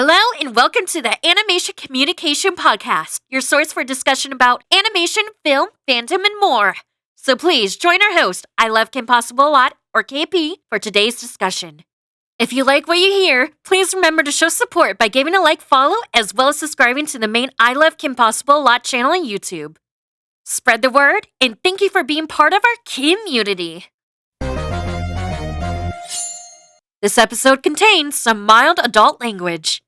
Hello and welcome to the Animation Communication Podcast, your source for discussion about animation, film, fandom, and more. So please join our host, I Love Kim Possible a Lot, or KP, for today's discussion. If you like what you hear, please remember to show support by giving a like, follow, as well as subscribing to the main I Love Kim Possible a Lot channel on YouTube. Spread the word, and thank you for being part of our community. This episode contains some mild adult language.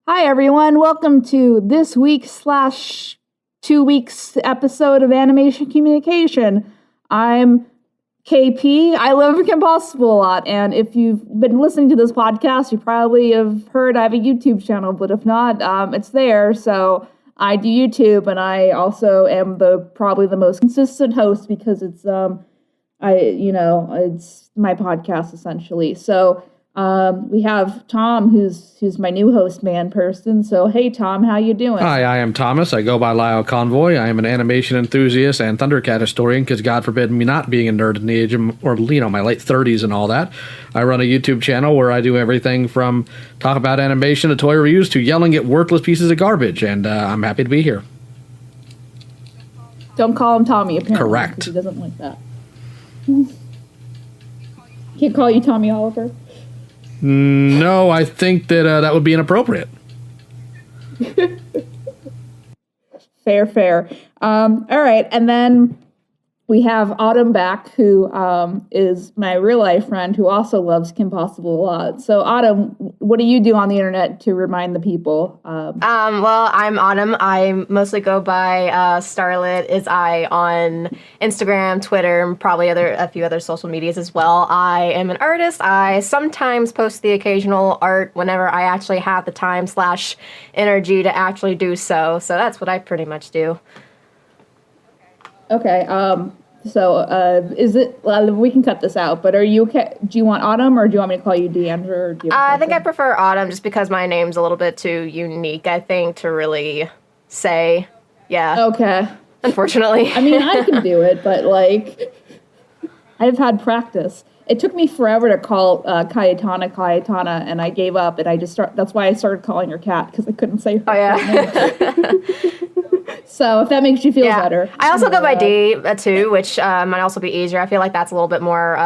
Hi everyone, welcome to this week/2 weeks episode of Animation Communication. I'm KP. I love Kim Possible a lot, and if you've been listening to this podcast, you probably have heard I have a YouTube channel, but if not, it's there. So I do YouTube, and I also am probably the most consistent host because it's it's my podcast essentially. So we have Tom, who's my new host man person. So hey Tom, how you doing? Hi, I am Thomas. I go by Lyle Convoy. I am an animation enthusiast and Thundercat historian because God forbid me not being a nerd in the age of, my late 30s and all that. I run a YouTube channel where I do everything from talk about animation to toy reviews to yelling at worthless pieces of garbage, and I'm happy to be here. Don't call him Tommy, apparently. Correct. He doesn't like that. Can't call you Tommy Oliver. No, I think that would be inappropriate. Fair. All right, and then we have Autumn back, who is my real life friend who also loves Kim Possible a lot. So Autumn, what do you do on the internet to remind the people? Well, I'm Autumn. I mostly go by Starlit is I on Instagram, Twitter, and probably a few other social medias as well. I am an artist. I sometimes post the occasional art whenever I actually have the time/energy to actually do so. So that's what I pretty much do. Okay, is it, we can cut this out, but are you okay? Do you want Autumn, or do you want me to call you Deandra? Or do you I think I prefer Autumn just because my name's a little bit too unique, I think, to really say, yeah. Okay. Unfortunately. I mean, I can do it, but, I've had practice. It took me forever to call Cayetana, and I gave up, and that's why I started calling her Cat, because I couldn't say her name. So if that makes you feel better. I also go by D, too, which might also be easier. I feel like that's a little bit more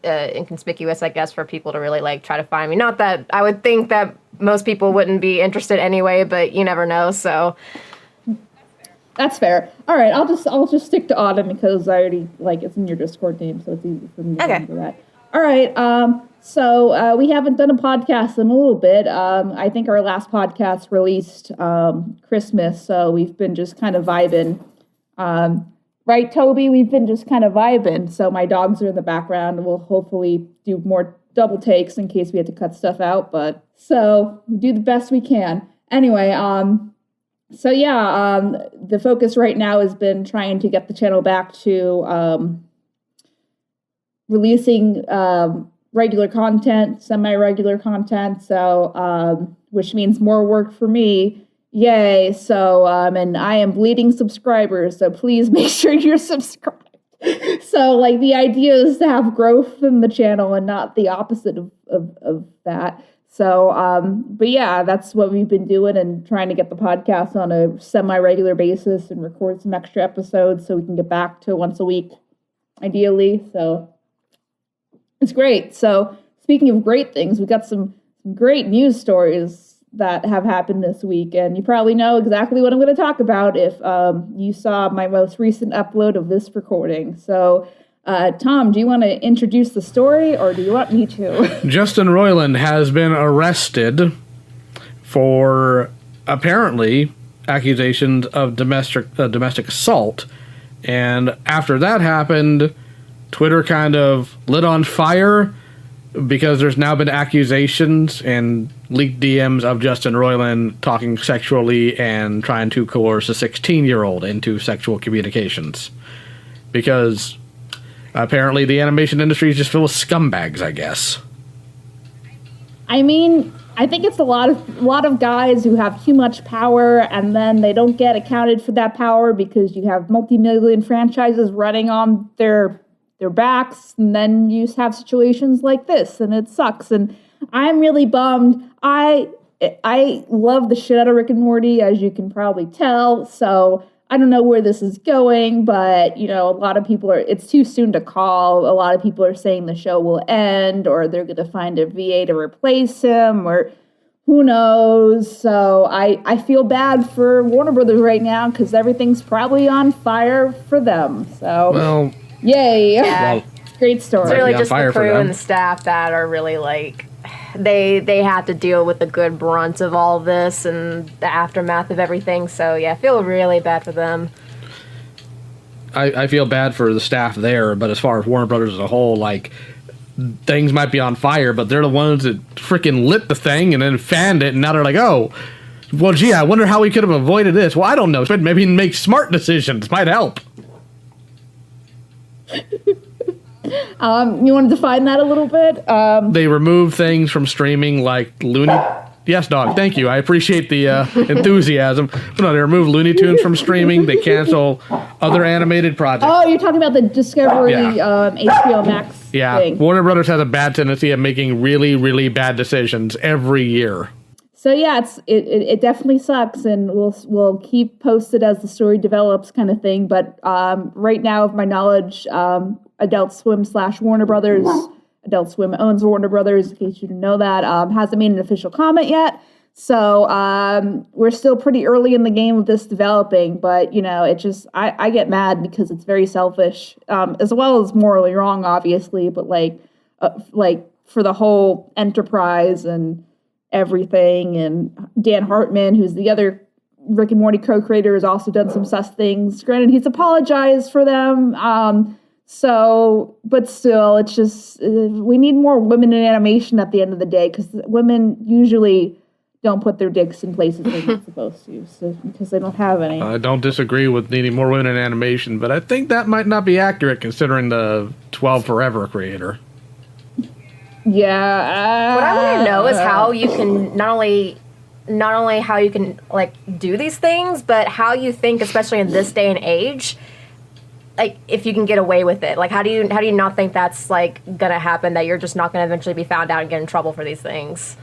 inconspicuous, I guess, for people to really, try to find me. Not that I would think that most people wouldn't be interested anyway, but you never know, so... That's fair. All right, I'll just stick to Autumn because I already it's in your Discord name, so it's easy for me to remember that. All right. So we haven't done a podcast in a little bit. I think our last podcast released Christmas, so we've been just kind of vibing. Right, Toby? We've been just kind of vibing. So my dogs are in the background. We'll hopefully do more double takes in case we had to cut stuff out. But so we do the best we can. Anyway. So yeah, the focus right now has been trying to get the channel back to releasing regular content, semi-regular content. So which means more work for me. Yay! So and I am bleeding subscribers. So please make sure you're subscribed. So the idea is to have growth in the channel and not the opposite of that. So, but yeah, that's what we've been doing and trying to get the podcast on a semi-regular basis and record some extra episodes so we can get back to once a week, ideally. So it's great. So speaking of great things, we got some great news stories that have happened this week, and you probably know exactly what I'm going to talk about if you saw my most recent upload of this recording. So Tom, do you want to introduce the story, or do you want me to? Justin Roiland has been arrested for apparently accusations of domestic assault, and after that happened, Twitter kind of lit on fire because there's now been accusations and leaked DMs of Justin Roiland talking sexually and trying to coerce a 16-year-old into sexual communications because apparently the animation industry is just full of scumbags, I guess. I mean, I think it's a lot of guys who have too much power and then they don't get accounted for that power because you have multi-million franchises running on their backs, and then you have situations like this, and it sucks. And I'm really bummed. I I love the shit out of Rick and Morty, as you can probably tell. So I don't know where this is going, but you know, a lot of people it's too soon to call. A lot of people are saying the show will end, or they're going to find a VA to replace him, or who knows. So I feel bad for Warner Brothers right now because everything's probably on fire for them. So Well, yay. Yeah. well, Great story. It's really on just fire the for crew them. and the staff that are really like they have to deal with the good brunt of all this and the aftermath of everything. So yeah, I feel really bad for them. I feel bad for the staff there, but as far as Warner Brothers as a whole, like, things might be on fire, but they're the ones that freaking lit the thing and then fanned it, and now they're like, oh, well, gee, I wonder how we could have avoided this. Well, I don't know, but maybe make smart decisions might help. You want to define that a little bit? They remove things from streaming like Looney. Yes, dog. Thank you. I appreciate the enthusiasm. But no, they remove Looney Tunes from streaming. They cancel other animated projects. Oh, you're talking about the Discovery Yeah. HBO Max Yeah, thing. Warner Brothers has a bad tendency of making really, really bad decisions every year. So yeah, it definitely sucks, and we'll keep posted as the story develops, kind of thing. But right now, of my knowledge, Adult Swim / Warner Brothers, Adult Swim owns Warner Brothers. In case you didn't know that, hasn't made an official comment yet. So we're still pretty early in the game of this developing. But you know, it just I get mad because it's very selfish, as well as morally wrong, obviously. But like for the whole enterprise and everything, and Dan Hartman, who's the other Rick and Morty co-creator, has also done some sus things. Granted, he's apologized for them. But still, it's just we need more women in animation at the end of the day, because women usually don't put their dicks in places they're not supposed to, so because they don't have any. I don't disagree with needing more women in animation, but I think that might not be accurate considering the 12 Forever creator. Yeah. What I want to know is how you can not only how you can like do these things, but how you think, especially in this day and age, like if you can get away with it. Like how do you not think that's like gonna happen, that you're just not gonna eventually be found out and get in trouble for these things?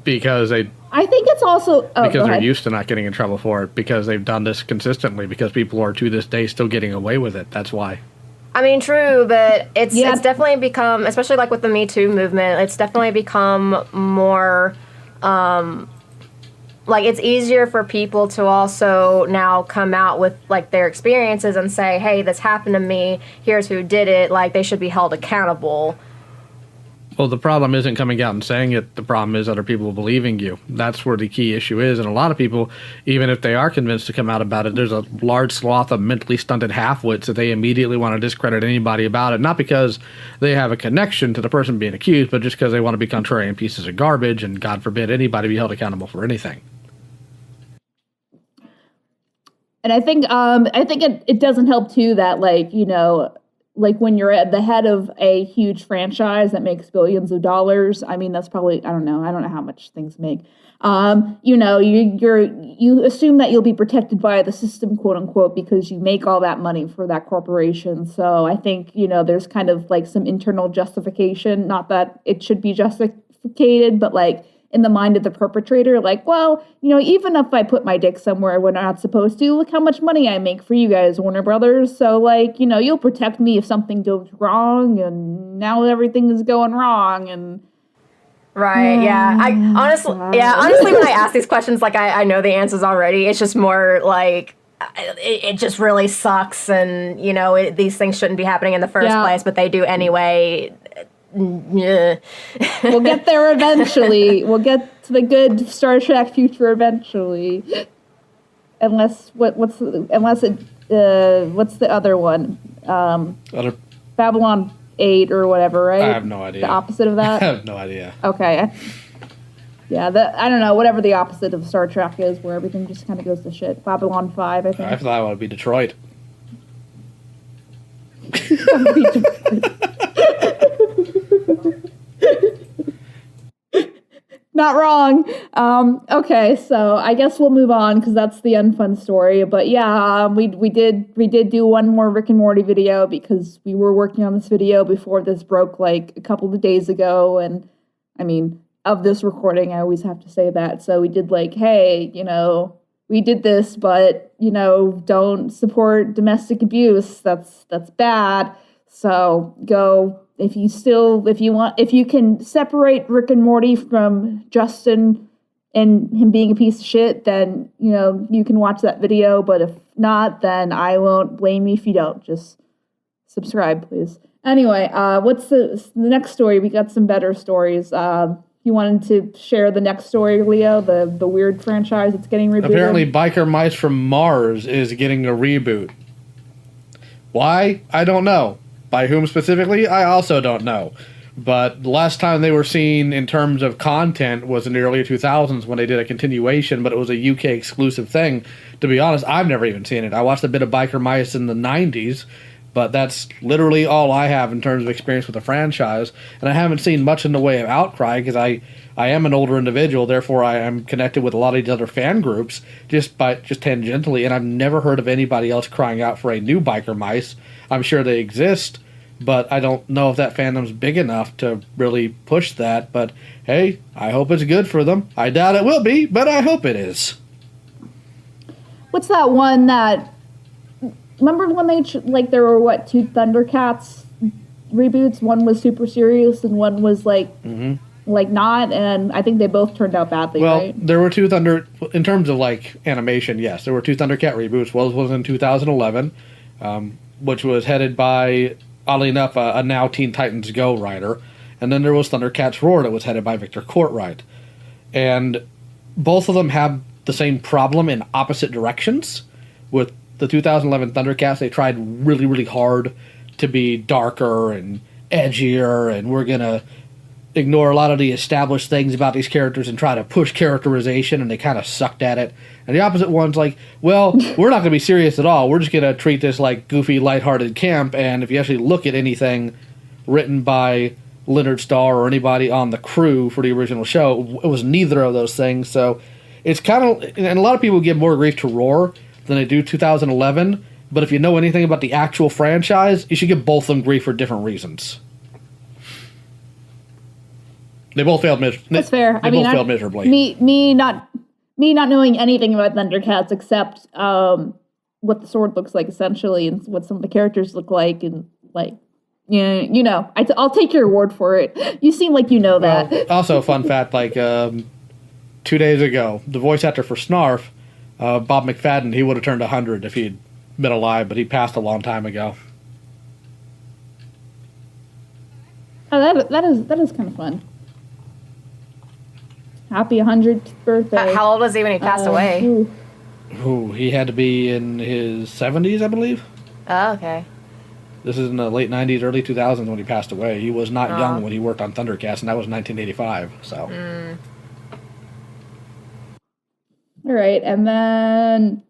Because I think it's also because they're used to not getting in trouble for it, because they've done this consistently, because people are to this day still getting away with it. That's why. I mean, true, but it's definitely become, especially like with the Me Too movement, it's definitely become more, like it's easier for people to also now come out with like their experiences and say, hey, this happened to me, here's who did it, like they should be held accountable. Well, the problem isn't coming out and saying it. The problem is other people believing you. That's where the key issue is. And a lot of people, even if they are convinced to come out about it, there's a large swath of mentally stunted half-wits that they immediately want to discredit anybody about it. Not because they have a connection to the person being accused, but just because they want to be contrarian pieces of garbage, and God forbid anybody be held accountable for anything. And I think it doesn't help too that, like, you know, like when you're at the head of a huge franchise that makes billions of dollars, I mean, that's probably, I don't know how much things make. You know, you assume that you'll be protected by the system, quote unquote, because you make all that money for that corporation. So I think, you know, there's kind of like some internal justification, not that it should be justificated, but like in the mind of the perpetrator, like, well, you know, even if I put my dick somewhere we're not supposed to, look how much money I make for you guys, Warner Brothers. So, like, you know, you'll protect me if something goes wrong, and now everything is going wrong, and... Right, yeah. Honestly, when I ask these questions, like, I know the answers already. It's just more like, it just really sucks, and, you know, these things shouldn't be happening in the first place, but they do anyway. We'll get there eventually. We'll get to the good Star Trek future eventually. What's the other one? Babylon 8 or whatever, right? I have no idea. The opposite of that? I have no idea. Okay. Yeah, I don't know, whatever the opposite of Star Trek is, where everything just kind of goes to shit. Babylon 5, I think. I thought it would be Detroit. Not wrong. Okay, so I guess we'll move on because that's the unfun story. But yeah, we did do one more Rick and Morty video because we were working on this video before this broke like a couple of days ago, and I mean of this recording. I always have to say that. So we did like, hey, we did this, but don't support domestic abuse. That's bad. So go if you can separate Rick and Morty from Justin and him being a piece of shit, then you can watch that video. But if not, then I won't blame you if you don't. Just subscribe, please. Anyway, what's the next story? We got some better stories. You wanted to share the next story, Leo, the weird franchise that's getting rebooted? Apparently, Biker Mice from Mars is getting a reboot. Why? I don't know. By whom specifically? I also don't know. But the last time they were seen in terms of content was in the early 2000s when they did a continuation, but it was a UK exclusive thing. To be honest, I've never even seen it. I watched a bit of Biker Mice in the 90s, but that's literally all I have in terms of experience with the franchise. And I haven't seen much in the way of outcry because I am an older individual, therefore I am connected with a lot of these other fan groups just tangentially, and I've never heard of anybody else crying out for a new Biker Mice. I'm sure they exist, but I don't know if that fandom's big enough to really push that. But hey, I hope it's good for them. I doubt it will be, but I hope it is. What's that one that... Remember when there were, two Thundercats reboots? One was super serious and one was, not, and I think they both turned out badly, right? Well, there were two in terms of, animation, yes. There were two Thundercat reboots. One was in 2011, which was headed by, oddly enough, a now Teen Titans Go writer. And then there was Thundercats Roar that was headed by Victor Courtwright. And both of them have the same problem in opposite directions. With the 2011 Thundercats, they tried really, really hard to be darker and edgier, and we're going to ignore a lot of the established things about these characters and try to push characterization, and they kind of sucked at it. And the opposite one's like, well, we're not going to be serious at all. We're just going to treat this like goofy, lighthearted camp, and if you actually look at anything written by Leonard Starr or anybody on the crew for the original show, it was neither of those things. So it's kind of, and a lot of people give more grief to Roar than they do 2011, but if you know anything about the actual franchise, you should give both of them grief for different reasons. They both failed miserably. That's fair. Failed miserably. Me not knowing anything about Thundercats except what the sword looks like essentially, and what some of the characters look like, and I'll take your word for it. You seem like you know that. Well, also, fun fact: 2 days ago, the voice actor for Snarf, Bob McFadden, he would have turned 100 if he'd been alive, but he passed a long time ago. Oh, that is kind of fun. Happy 100th birthday. How old was he when he passed away? Ooh, he had to be in his 70s, I believe. Oh, okay. This is in the late 90s, early 2000s when he passed away. He was not young when he worked on Thundercats, and that was 1985. So. All right, and then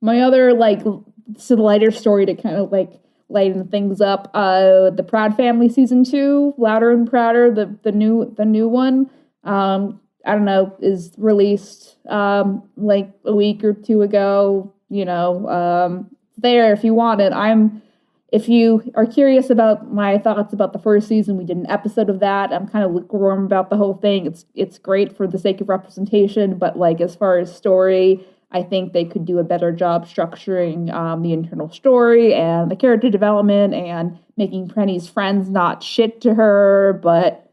my other lighter story to kind of lighten things up. The Proud Family season 2, Louder and Prouder, the new one. I don't know, is released a week or two ago. There if you want it. If you are curious about my thoughts about the first season, we did an episode of that. I'm kind of lukewarm about the whole thing. It's great for the sake of representation, but as far as story, I think they could do a better job structuring the internal story and the character development and making Penny's friends not shit to her, but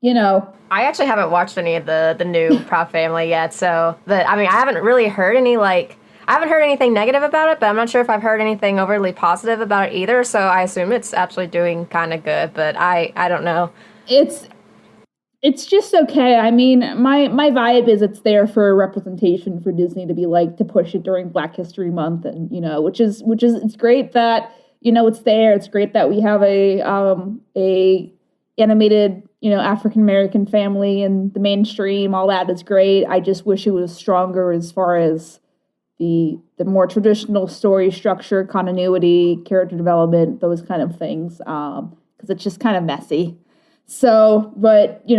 I actually haven't watched any of the new Proud Family yet, so I haven't really heard I haven't heard anything negative about it, but I'm not sure if I've heard anything overly positive about it either, so I assume it's actually doing kind of good, but I don't know. It's just okay. I mean, my vibe is it's there for representation for Disney to be to push it during Black History Month, and which is it's great that it's there. It's great that we have a animated African American family in the mainstream. All that is great. I just wish it was stronger as far as the more traditional story structure, continuity, character development, those kind of things, because it's just kind of messy. So, but, I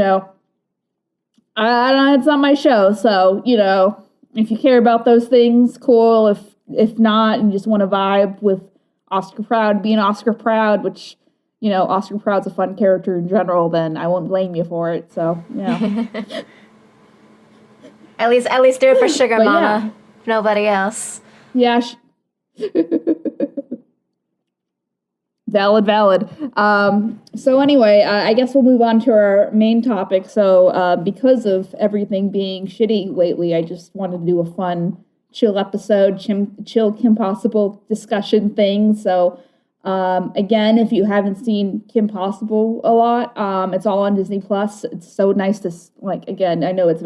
don't know, it's not my show. So, if you care about those things, cool. If not, and you just want to vibe with Oscar Proud, being Oscar Proud, which, Oscar Proud's a fun character in general, then I won't blame you for it. So, yeah. At least do it for Sugar But Mama. yeah. Nobody else. Yeah. Valid. So anyway, I guess we'll move on to our main topic. So because of everything being shitty lately, I just wanted to do a fun, chill episode, chill Kim Possible discussion thing. So again, if you haven't seen Kim Possible a lot, it's all on Disney Plus. It's so nice to again. I know it's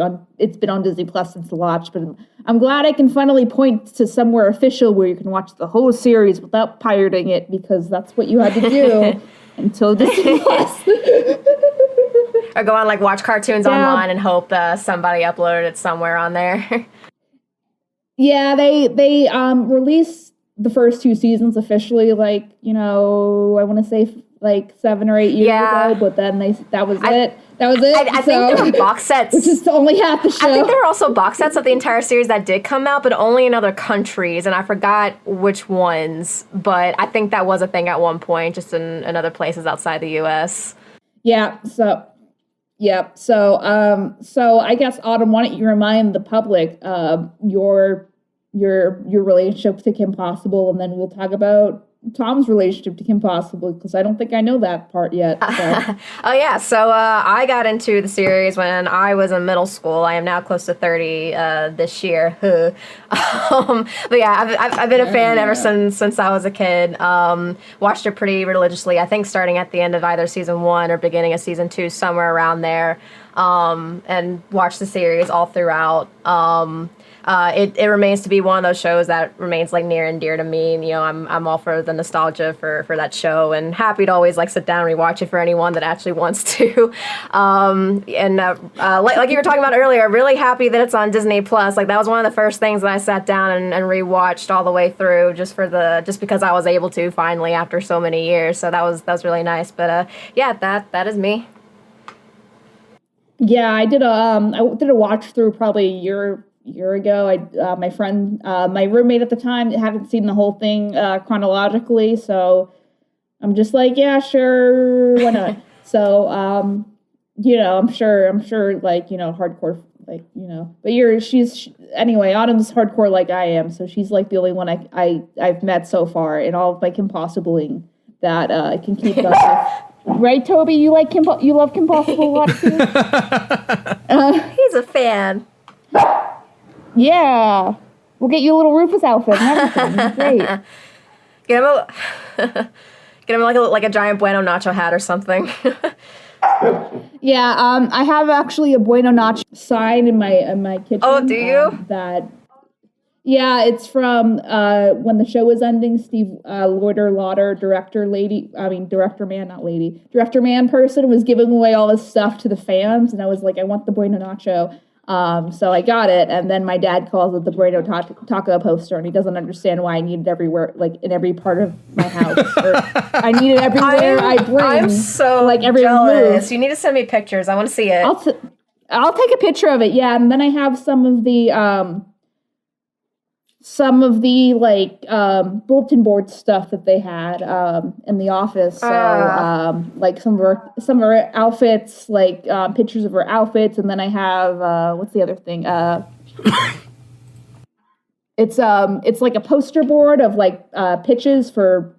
been on Disney Plus since the launch, but I'm glad I can finally point to somewhere official where you can watch the whole series without pirating it, because that's what you had to do until Disney Plus. Or go on watch cartoons online and hope somebody uploaded it somewhere on there. Yeah, they released the first 2 seasons officially, I want to say 7 or 8 years ago, but then that was it. I think there were box sets. Which is only half the show. I think there were also box sets of the entire series that did come out, but only in other countries, and I forgot which ones, but I think that was a thing at one point, just in other places outside the U.S. Yeah, so I guess, Autumn, why don't you remind the public your relationship to Kim Possible, and then we'll talk about Tom's relationship to Kim Possible, because I don't think I know that part yet. So. Oh yeah, so I got into the series when I was in middle school. I am now close to 30 this year. But yeah, I've been a fan ever since I was a kid. Watched it pretty religiously. I think starting at the end of either season 1 or beginning of season 2, somewhere around there. And watched the series all throughout. It remains to be one of those shows that remains near and dear to me. I'm all for the nostalgia for that show, and happy to always sit down and rewatch it for anyone that actually wants to. Like you were talking about earlier, really happy that it's on Disney Plus. That was one of the first things that I sat down and rewatched all the way through, just because I was able to finally after so many years. So that was really nice. But yeah, that is me. Yeah, I did a watch through probably a year ago. My friend, my roommate at the time, hadn't seen the whole thing chronologically, so I'm just yeah, sure, why not? So I'm sure hardcore, but anyway, Autumn's hardcore like I am, so she's the only one I've met so far in all of my Kim Possibling that I can keep up with. Right, Toby? You love Kim Possible a lot too? He's a fan. Yeah. We'll get you a little Rufus outfit and everything. Great. Get him a giant Bueno Nacho hat or something. Yeah, I have actually a Bueno Nacho sign in my kitchen. Oh, do you? Yeah, it's from when the show was ending. Steve Lauder, director man person, was giving away all this stuff to the fans, and I was I want the Bueno Nacho. So I got it, and then my dad calls it the Bueno Taco poster, and he doesn't understand why I need it everywhere, in every part of my house. Or I need it everywhere I bring. I'm so every jealous. move. You need to send me pictures. I want to see it. I'll take a picture of it, yeah, and then I have some of the bulletin board stuff that they had in the office. So some of our outfits, pictures of her outfits, and then I have what's the other thing? It's a poster board of pitches for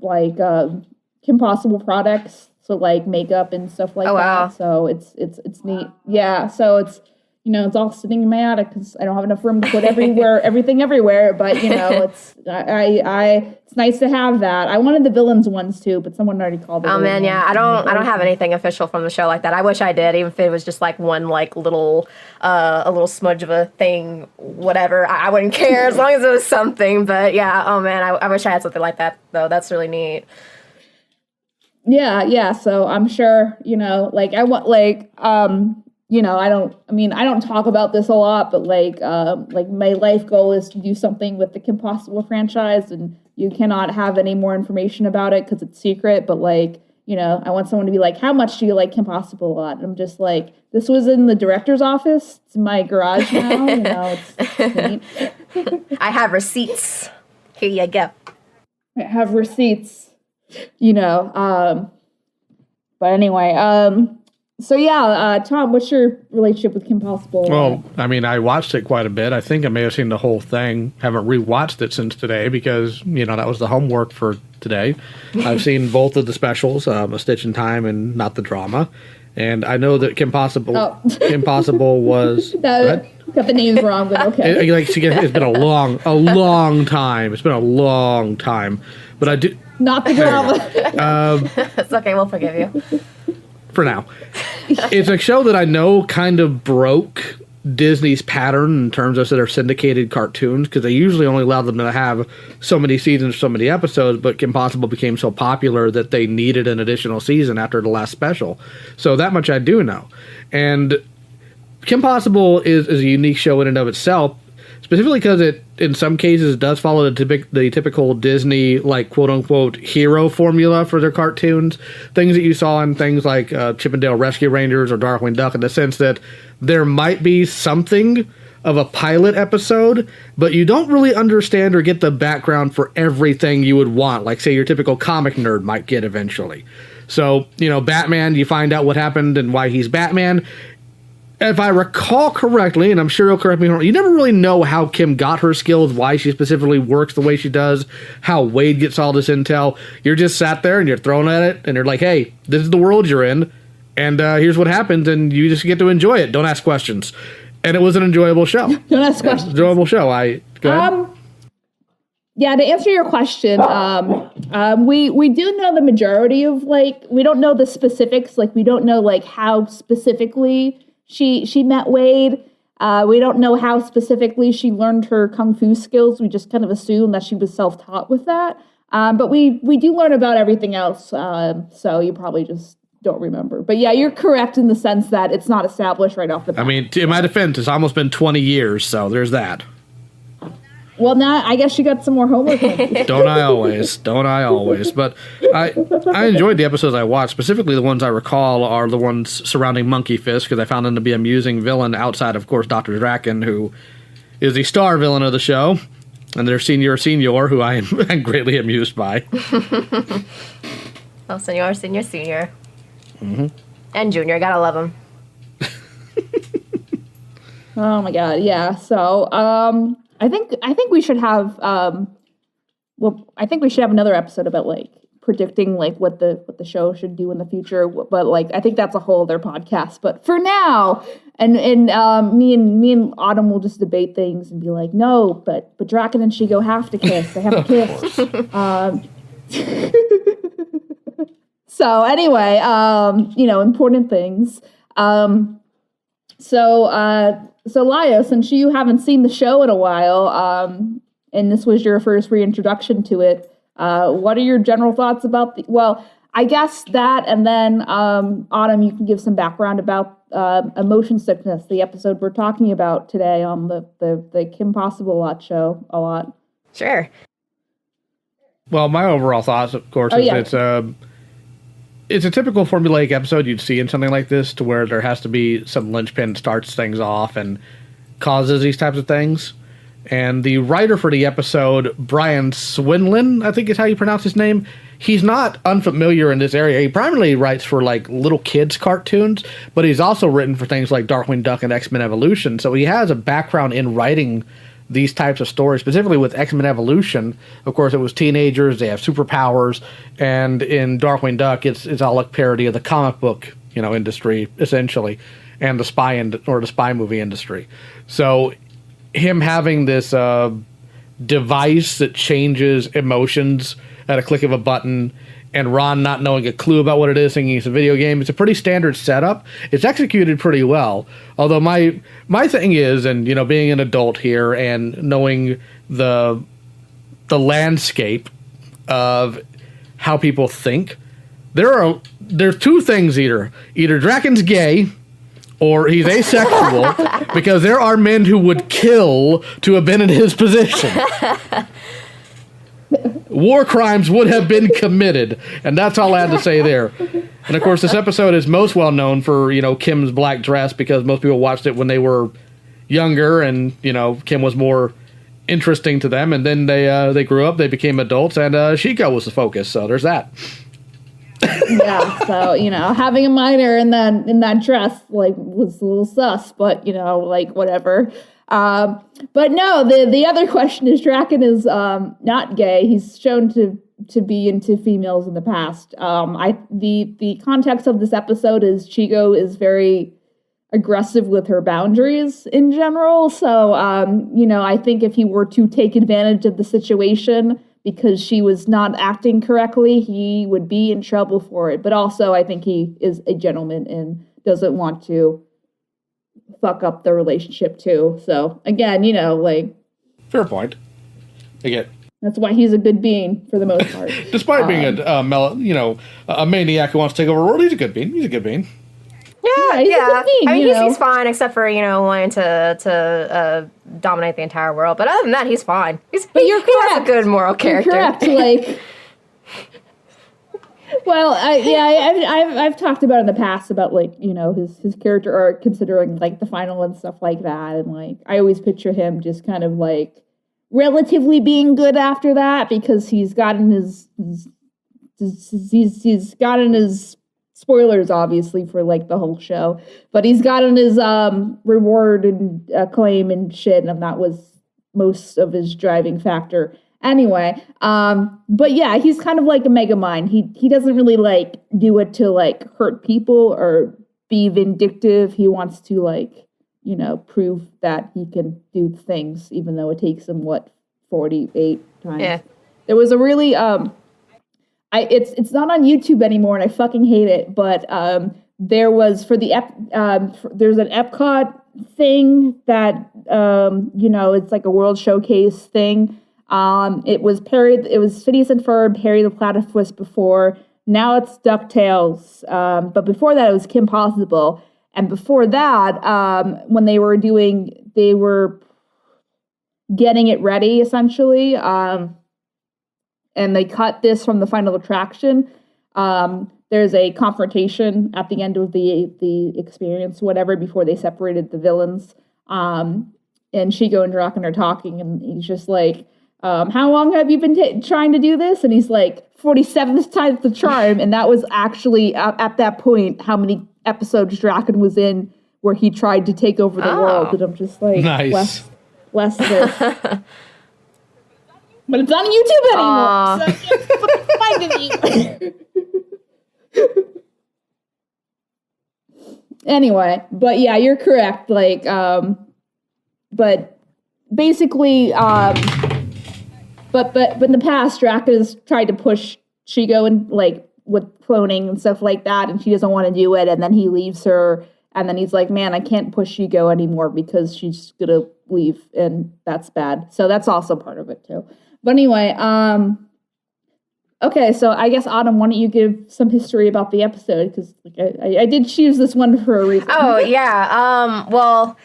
Kim Possible products, so makeup and stuff like that. Wow. So it's neat. Yeah, so it's it's all sitting in my attic because I don't have enough room to put everything everywhere. But it's it's nice to have that. I wanted the villains ones too, but someone already called it. Oh man, yeah, I don't have anything official from the show like that. I wish I did, even if it was just one little a little smudge of a thing, whatever. I wouldn't care as long as it was something. But yeah, oh man, I wish I had something like that though. That's really neat. Yeah. So I'm sure I want I don't talk about this a lot, but my life goal is to do something with the Kim Possible franchise, and you cannot have any more information about it because it's secret. But I want someone to be how much do you like Kim Possible a lot? And I'm just this was in the director's office. It's in my garage now. It's neat. I have receipts. Here you go. I have receipts. But anyway, so yeah, Tom, what's your relationship with Kim Possible? Well, I mean, I watched it quite a bit. I think I may have seen the whole thing. Haven't rewatched it since today because, that was the homework for today. I've seen both of the specials, A Stitch in Time and Not the Drama. And I know that Kim Possible was... Got the names wrong, but okay. It's been a long time. It's been a long time. But I do... Not the Drama. It's okay, we'll forgive you. For now. It's a show that I know kind of broke Disney's pattern in terms of their syndicated cartoons, because they usually only allow them to have so many seasons, so many episodes, but Kim Possible became so popular that they needed an additional season after the last special. So that much I do know. And Kim Possible is a unique show in and of itself, specifically because it, in some cases, does follow the typical Disney, like, quote-unquote, hero formula for their cartoons. Things that you saw in things like Chip and Dale Rescue Rangers or Darkwing Duck, in the sense that there might be something of a pilot episode, but you don't really understand or get the background for everything you would want, like, say, your typical comic nerd might get eventually. So, Batman, you find out what happened and why he's Batman. If I recall correctly, and I'm sure you'll correct me, you never really know how Kim got her skills, why she specifically works the way she does, how Wade gets all this intel. You're just sat there and you're thrown at it, and you're like, hey, this is the world you're in, and here's what happens, and you just get to enjoy it. Don't ask questions. And it was an enjoyable show. Don't ask questions. Enjoyable show. Go ahead. Yeah, to answer your question, we do know the majority of, we don't know the specifics. We don't know, how specifically she met Wade. We don't know how specifically she learned her kung fu skills. We just kind of assume that she was self-taught with that. But we do learn about everything else, so you probably just don't remember. But yeah, you're correct in the sense that it's not established right off the bat. I mean, in my defense, it's almost been 20 years, so there's that. Well, now I guess you got some more homework. Don't I always? But I enjoyed the episodes I watched. Specifically, the ones I recall are the ones surrounding Monkey Fist, because I found him to be an amusing villain outside, of course, Dr. Draken, who is the star villain of the show, and their Senor, who I am greatly amused by. Oh, Senor. Mm-hmm. And Junior, gotta love him. Oh my god, yeah. So, I think we should have I think we should have another episode about predicting what the show should do in the future, but I think that's a whole other podcast. But for now, and me and Autumn will just debate things and be like, no, but Draken and Shigo have to kiss. They have to kiss. So anyway, important things. So Lio, since you haven't seen the show in a while, and this was your first reintroduction to it, what are your general thoughts about I guess that, and then Autumn, you can give some background about Emotion Sickness, the episode we're talking about today on the Kim Possible show a lot. Sure. Well, my overall thoughts, of course, it's a typical formulaic episode you'd see in something like this, to where there has to be some linchpin starts things off and causes these types of things. And the writer for the episode, Brian Swinlin, I think is how you pronounce his name, he's not unfamiliar in this area. He primarily writes for little kids cartoons, but he's also written for things like Darkwing Duck and X-Men Evolution. So he has a background in writing these types of stories, specifically with X-Men Evolution. Of course, it was teenagers, they have superpowers, and in Darkwing Duck, it's all a parody of the comic book, industry, essentially, and the spy movie industry. So him having this device that changes emotions at a click of a button, and Ron not knowing a clue about what it is, thinking it's a video game, it's a pretty standard setup. It's executed pretty well. Although my thing is, and being an adult here and knowing the landscape of how people think, there's two things: either Draken's gay or he's asexual, because there are men who would kill to have been in his position. War crimes would have been committed, and that's all I had to say there. And of course, this episode is most well known for Kim's black dress, because most people watched it when they were younger, and Kim was more interesting to them. And then they grew up, they became adults, and Shiko was the focus. So there's that. Yeah, so having a minor in that dress was a little sus, but whatever. But no, the other question is Draken is not gay. He's shown to be into females in the past. The context of this episode is Chigo is very aggressive with her boundaries in general. So I think if he were to take advantage of the situation because she was not acting correctly, he would be in trouble for it. But also, I think he is a gentleman and doesn't want to fuck up the relationship too. So again, fair point. Again, that's why he's a good being for the most part. Despite being a maniac who wants to take over the world, he's a good being. He's a good being. Yeah, he's a good being, I mean, he's fine, except for wanting to dominate the entire world. But other than that, he's fine. You're correct. He's a good moral character. You're correct. Well, I've talked about in the past about his character arc, considering the final and stuff like that, and I always picture him just kind of relatively being good after that because he's gotten his spoilers obviously for the whole show, but he's gotten his reward and acclaim and shit, and that was most of his driving factor. Anyway, but yeah, he's kind of like a Megamind. He doesn't really do it to hurt people or be vindictive. He wants to prove that he can do things, even though it takes him 48 times. Yeah. There was a really it's not on YouTube anymore, and I fucking hate it. But there was there's an Epcot thing that it's a world showcase thing. It was Phineas and Ferb, Perry the Platypus before. Now it's DuckTales. But before that, it was Kim Possible. And before that, when they were getting it ready, essentially. And they cut this from the final attraction. There's a confrontation at the end of the experience, whatever, before they separated the villains. And Chigo and Draken are talking, and he's just how long have you been trying to do this? And he's 47th time's the charm. And that was actually, at that point, how many episodes Draken was in where he tried to take over the world. And I'm just nice. Less this. But it's not on YouTube anymore, so I can't fucking find it. Anyway, but yeah, you're correct. But basically, but in the past, Draken has tried to push Chigo and with cloning and stuff like that, and she doesn't want to do it, and then he leaves her, and then he's like, man, I can't push Chigo anymore because she's gonna leave, and that's bad. So that's also part of it too. But anyway, okay, so I guess, Autumn, why don't you give some history about the episode? Because I did choose this one for a reason. Oh, yeah. Well,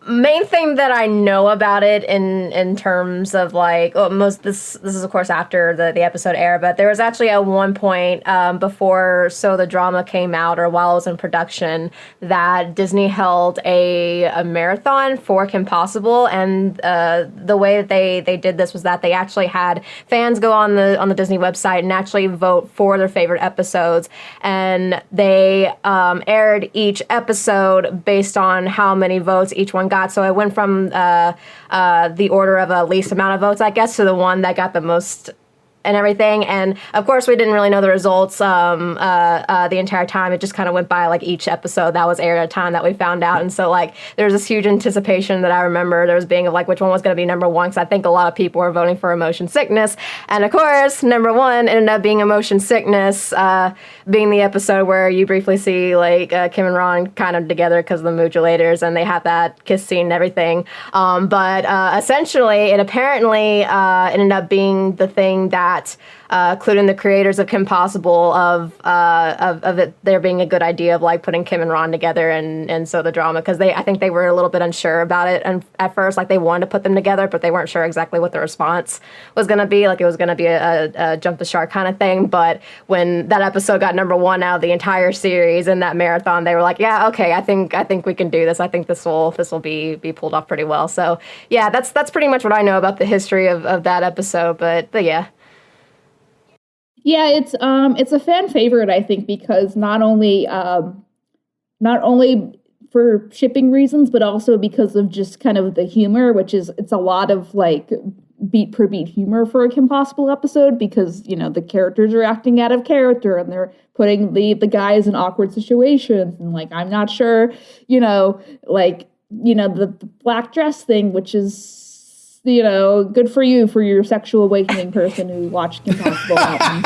main thing that I know about it in terms of this is of course after the episode aired, but there was actually at one point before So the Drama came out, or while it was in production, that Disney held a marathon for Kim Possible, and the way that they did this was that they actually had fans go on the Disney website and actually vote for their favorite episodes, and they aired each episode based on how many votes each one got. So it went from the order of least amount of votes, I guess, to the one that got the most and everything. And of course, we didn't really know the results the entire time. It just kind of went by each episode that was aired at a time that we found out. And so there was this huge anticipation that I remember there was being of which one was going to be number one, because I think a lot of people were voting for Emotion Sickness. And of course, number one ended up being Emotion Sickness, being the episode where you briefly see Kim and Ron kind of together because of the modulators, and they have that kiss scene and everything. But essentially, it apparently ended up being the thing that including the creators of Kim Possible of it there being a good idea of putting Kim and Ron together and So the Drama, because I think they were a little bit unsure about it, and at first they wanted to put them together, but they weren't sure exactly what the response was going to be. It was going to be a jump the shark kind of thing. But when that episode got number one out of the entire series in that marathon, they were like, yeah, okay, I think we can do this. I think this will be pulled off pretty well. So yeah, that's pretty much what I know about the history of that episode. But yeah. Yeah, it's a fan favorite, I think, because not only for shipping reasons, but also because of just kind of the humor, which is it's a lot of like beat per beat humor for a Kim Possible episode because the characters are acting out of character and they're putting the guys in awkward situations and like I'm not sure, the black dress thing, which is good for you for your sexual awakening person who watched Kim Possible. I'm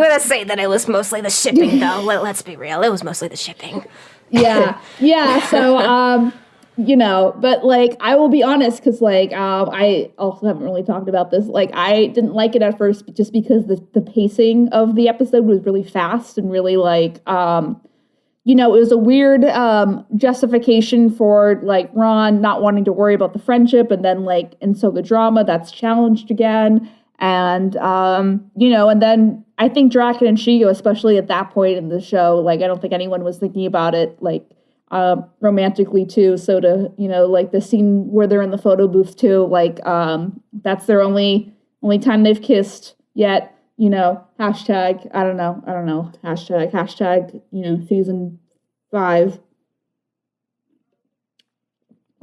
gonna say that it was mostly the shipping, though. Let's be real, it was mostly the shipping. Yeah. So, but like I will be honest, because like I also haven't really talked about this. Like I didn't like it at first, just because the pacing of the episode was really fast and really like it was a weird justification for like Ron not wanting to worry about the friendship, and so the drama that's challenged again, and and then I think Draken and Shigo, especially at that point in the show, like I don't think anyone was thinking about it like romantically too. So to like the scene where they're in the photo booth too, like that's their only time they've kissed yet. Hashtag, I don't know, hashtag, season 5.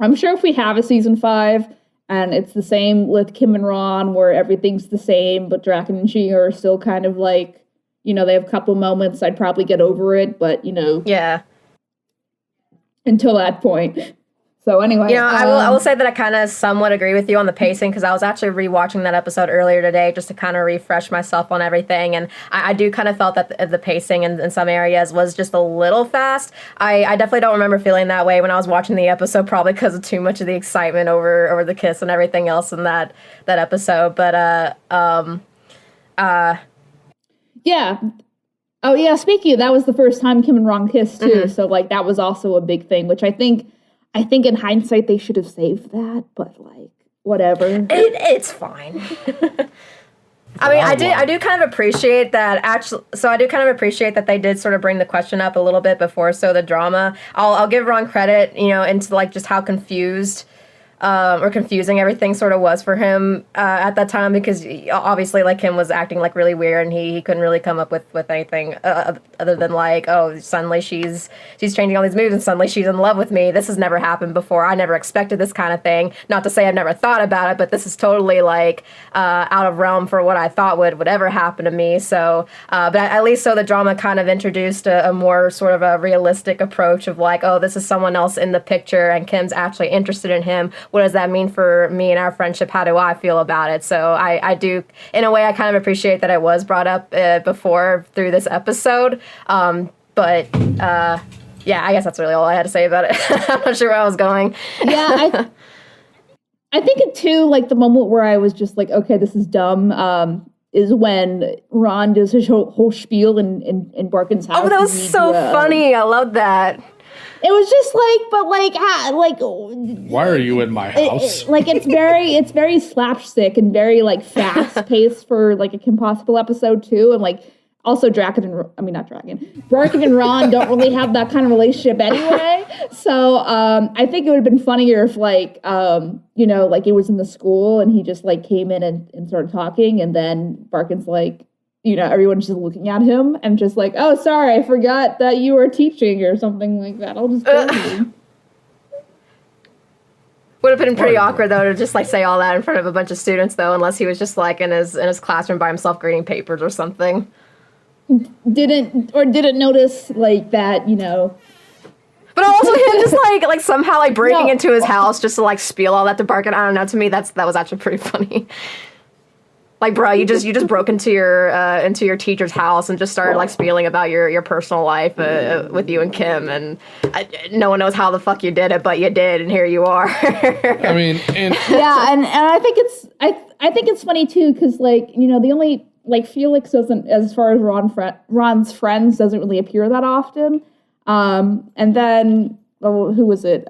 I'm sure if we have a season 5 and it's the same with Kim and Ron where everything's the same, but Draken and Shigo are still kind of like, they have a couple moments, I'd probably get over it, but Yeah. Until that point. So anyway, I will say that I kind of somewhat agree with you on the pacing because I was actually rewatching that episode earlier today just to kind of refresh myself on everything, and I do kind of felt that the pacing in some areas was just a little fast. I definitely don't remember feeling that way when I was watching the episode, probably because of too much of the excitement over the kiss and everything else in that episode. But yeah. Oh yeah. Speaking of, that was the first time Kim and Ron kissed too, Mm-hmm. so like that was also a big thing, which I think in hindsight they should have saved that, but like whatever. It's fine. I mean, I do kind of appreciate that I do kind of appreciate that they did sort of bring the question up a little bit before, so the drama. I'll give Ron credit, into like just how confused or confusing everything sort of was for him at that time, because obviously like Kim was acting like really weird and he couldn't really come up with anything other than like, oh, suddenly she's changing all these moves and suddenly she's in love with me. This has never happened before. I never expected this kind of thing. Not to say I've never thought about it, but this is totally like out of realm for what I thought would ever happen to me. So, but at least so the drama kind of introduced a more sort of a realistic approach of like, oh, this is someone else in the picture and Kim's actually interested in him. What does that mean for me and our friendship? How do I feel about it? So I do, in a way, I kind of appreciate that it was brought up before through this episode. But yeah, I guess that's really all I had to say about it. I'm not sure where I was going. Yeah, I think it too, like the moment where I was just like, okay, this is dumb, is when Ron does his whole spiel in Barkin's house. Oh, that was so funny. I love that. It was just like, Why are you in my house? It's very slapstick and very like fast paced for like a Kim Possible episode too, and like also Barkin and Ron don't really have that kind of relationship anyway. So I think it would have been funnier if like like it was in the school and he just like came in and started talking, and then Barkin's like, everyone's just looking at him and just like, oh, sorry, I forgot that you were teaching or something like that. I'll just go you. Would have been pretty awkward though to just like say all that in front of a bunch of students though, unless he was just like in his classroom by himself grading papers or something. Didn't notice like that, But also him just like somehow like breaking into his house just to like spiel all that to Barkin. I don't know. To me, that was actually pretty funny. Like, bro, you just broke into your teacher's house and just started like spieling about your personal life with you and Kim, and no one knows how the fuck you did it, but you did, and here you are. I mean, yeah, and I think it's funny too, because like the only like Felix doesn't, as far as Ron's friends, doesn't really appear that often, and then who was it?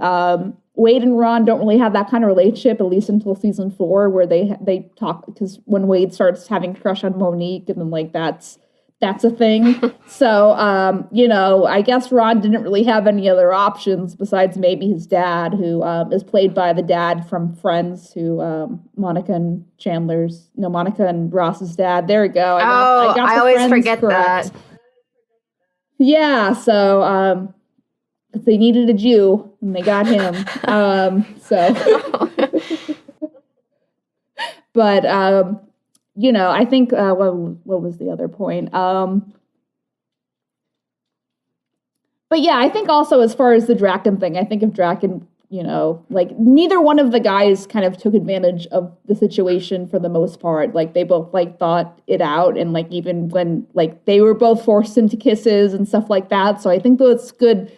Wade and Ron don't really have that kind of relationship, at least until season 4, where they talk, because when Wade starts having a crush on Monique, and then like that's that's a thing. So, you know, I guess Ron didn't really have any other options besides maybe his dad, who is played by the dad from Friends, who Monica and Ross's dad. There we go. I always Friends forget correct. that. Yeah, so they needed a Jew and they got him. But you know, I think what was the other point? But yeah, I think also as far as the Draken thing, I think if Draken, you know, like neither one of the guys kind of took advantage of the situation for the most part. Like they both like thought it out, and like even when like they were both forced into kisses and stuff like that. So I think that's good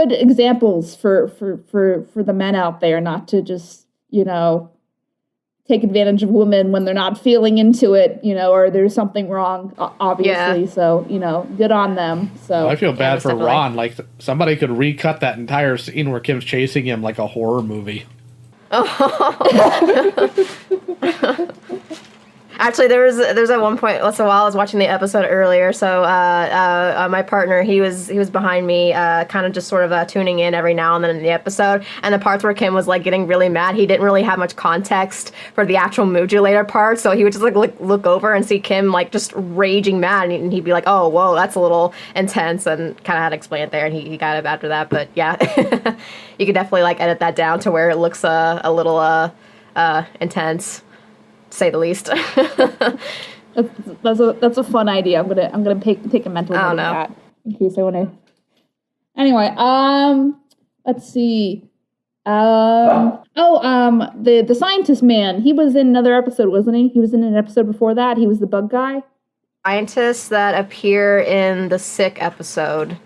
examples for the men out there not to just, you know, take advantage of women when they're not feeling into it, you know, or there's something wrong, obviously. Yeah. So, you know, good on them. So I feel bad for definitely. Ron. Like somebody could recut that entire scene where Kim's chasing him like a horror movie. Actually, there's at one point. So while I was watching the episode earlier, so my partner he was behind me, kind of just sort of tuning in every now and then in the episode. And the parts where Kim was like getting really mad, he didn't really have much context for the actual modulator part, so he would just like look over and see Kim like just raging mad, and he'd be like, "Oh, whoa, that's a little intense," and kind of had to explain it there, and he got it after that. But yeah, you could definitely like edit that down to where it looks a little intense, to say the least. that's a fun idea. I'm gonna take a mental note of that in case I want to. Anyway, let's see. The scientist man. He was in another episode, wasn't he? He was in an episode before that. He was the bug guy. Scientists that appear in the sick episode,